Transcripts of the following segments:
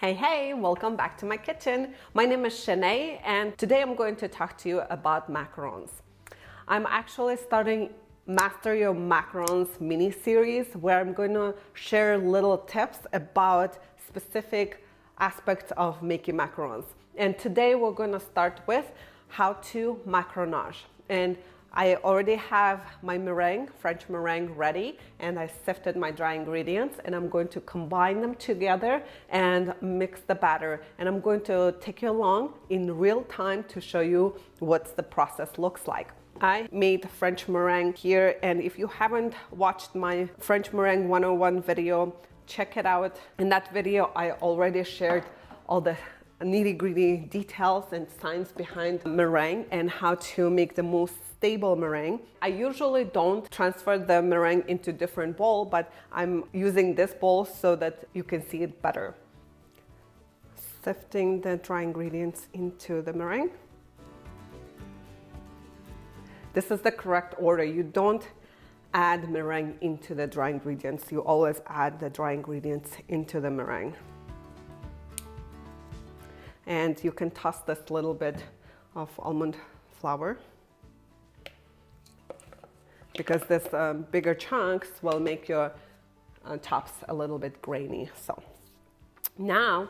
Hey, welcome back to my kitchen. My name is Shanae and today I'm going to talk to you about macarons. I'm actually starting Master Your Macarons mini series where I'm going to share little tips about specific aspects of making macarons. And today we're going to start with how to macaronage. And I already have my meringue, French meringue ready, and I sifted my dry ingredients and I'm going to combine them together and mix the batter. And I'm going to take you along in real time to show you what the process looks like. I made French meringue here, and if you haven't watched my French meringue 101 video, check it out. In that video, I already shared all the nitty-gritty details and science behind meringue and how to make the most stable meringue. I usually don't transfer the meringue into different bowl, but I'm using this bowl so that you can see it better. Sifting the dry ingredients into the meringue. This is the correct order. You don't add meringue into the dry ingredients. You always add the dry ingredients into the meringue. And you can toss this little bit of almond flour because this bigger chunks will make your tops a little bit grainy. So now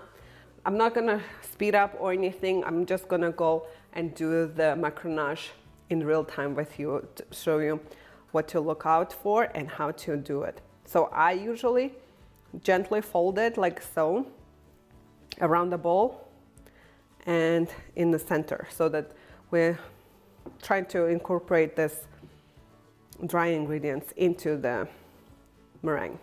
I'm not gonna speed up or anything. I'm just gonna go and do the macaronage in real time with you to show you what to look out for and how to do it. So I usually gently fold it like so around the bowl and in the center so that we're trying to incorporate this dry ingredients into the meringue.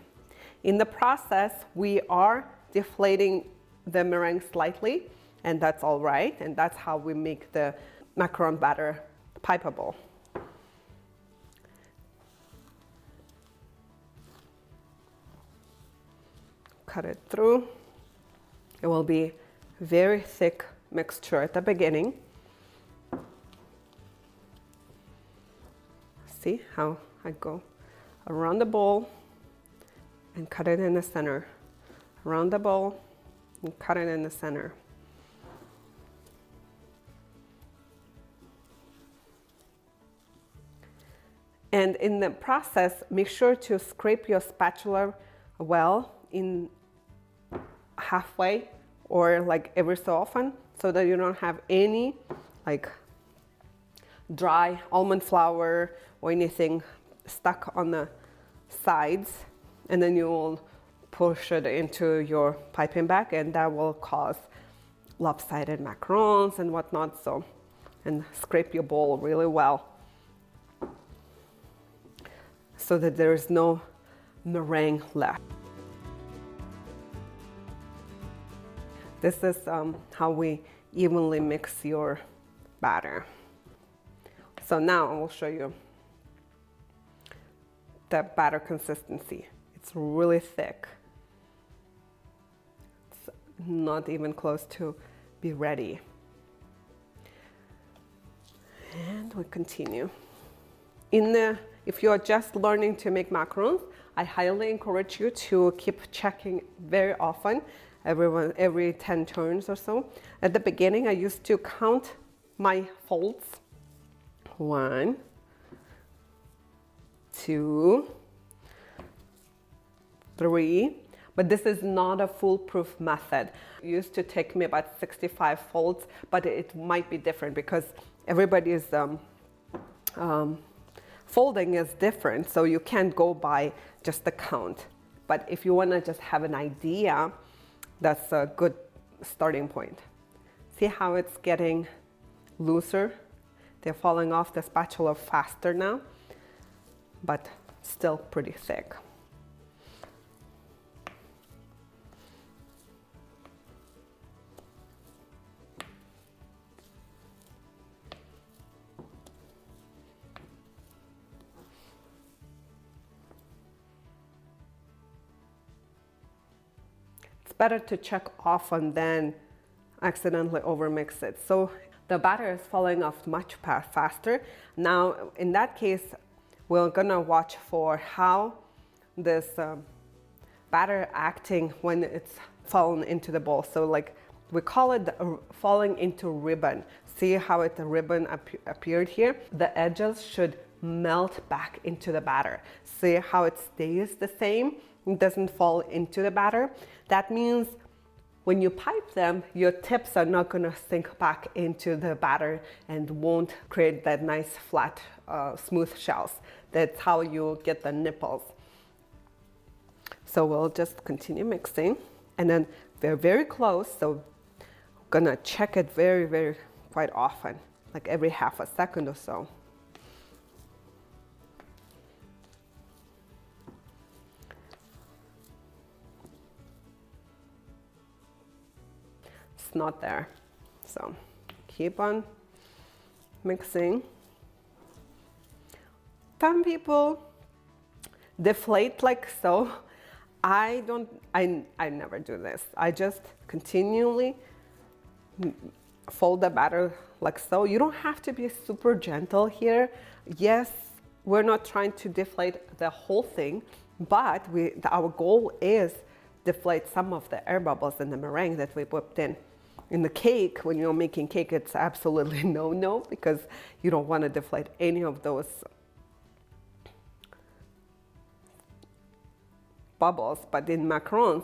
In the process, we are deflating the meringue slightly, and that's all right, and that's how we make the macaron batter pipeable. Cut it through. It will be very thick mixture at the beginning. See how I go around the bowl and cut it in the center. Around the bowl and cut it in the center. And in the process, make sure to scrape your spatula well in halfway or like every so often so that you don't have any like dry almond flour or anything stuck on the sides, and then you will push it into your piping bag and that will cause lopsided macarons and whatnot. So, and scrape your bowl really well so that there is no meringue left. This is how we evenly mix your batter. So now I will show you the batter consistency. It's really thick. It's not even close to be ready. And we continue. If you are just learning to make macarons, I highly encourage you to keep checking very often, every 10 turns or so. At the beginning, I used to count my folds. 1, 2, 3, but this is not a foolproof method. It used to take me about 65 folds, but it might be different because everybody's folding is different, so you can't go by just the count. But if you want to just have an idea, that's a good starting point. See how it's getting looser? They're falling off the spatula faster now, but still pretty thick. It's better to check often than accidentally overmix it. So the batter is falling off much faster. Now, in that case, we're gonna watch for how this batter acting when it's fallen into the bowl. So like we call it falling into ribbon. See how the ribbon appeared here? The edges should melt back into the batter. See how it stays the same? It doesn't fall into the batter. That means when you pipe them, your tips are not gonna sink back into the batter and won't create that nice flat, smooth shells. That's how you get the nipples. So we'll just continue mixing, and then they're very close, so I'm gonna check it very quite often, like every half a second or so. It's not there, so keep on mixing. Some people deflate like so. I never do this. I just continually fold the batter like so. You don't have to be super gentle here. Yes, we're not trying to deflate the whole thing, but our goal is deflate some of the air bubbles in the meringue that we whipped in. In the cake, when you're making cake, it's absolutely no, because you don't want to deflate any of those bubbles. But in macarons,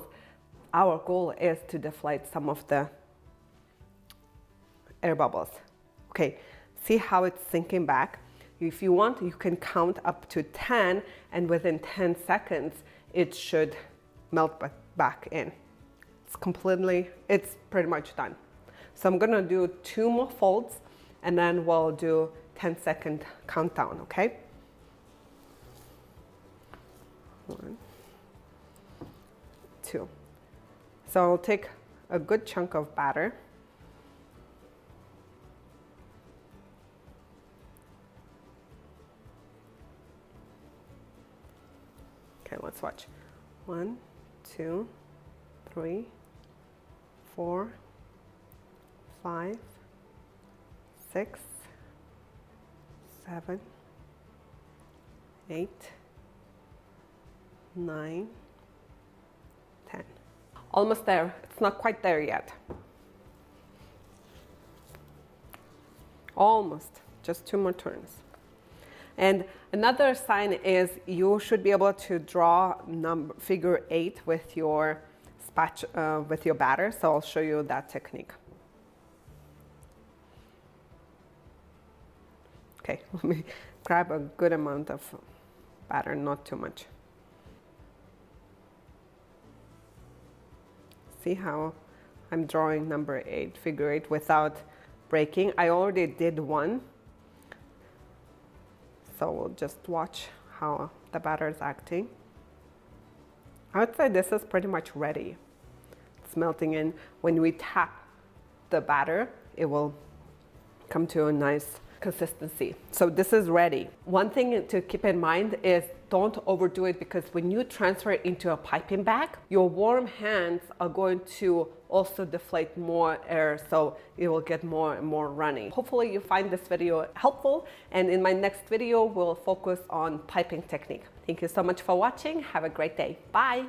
our goal is to deflate some of the air bubbles. Okay, see how it's sinking back? If you want, you can count up to 10, and within 10 seconds, it should melt back in. It's pretty much done. So I'm gonna do 2 more folds, and then we'll do 10-second countdown, okay? 1, 2. So I'll take a good chunk of batter. Okay, let's watch. 1, 2, 3, 4, 5, 6, 7, 8, 9, 10. Almost there. It's not quite there yet. Almost. Just 2 more turns. And another sign is you should be able to draw figure 8 with your with your batter. So I'll show you that technique. Okay, let me grab a good amount of batter, not too much. See how I'm drawing number 8, figure 8, without breaking. I already did 1. So we'll just watch how the batter is acting. I would say this is pretty much ready. It's melting in. When we tap the batter, it will come to a nice consistency. So this is ready. One thing to keep in mind is don't overdo it, because when you transfer it into a piping bag, your warm hands are going to also deflate more air, so it will get more and more runny. Hopefully you find this video helpful, and in my next video we'll focus on piping technique. Thank you so much for watching. Have a great day. Bye.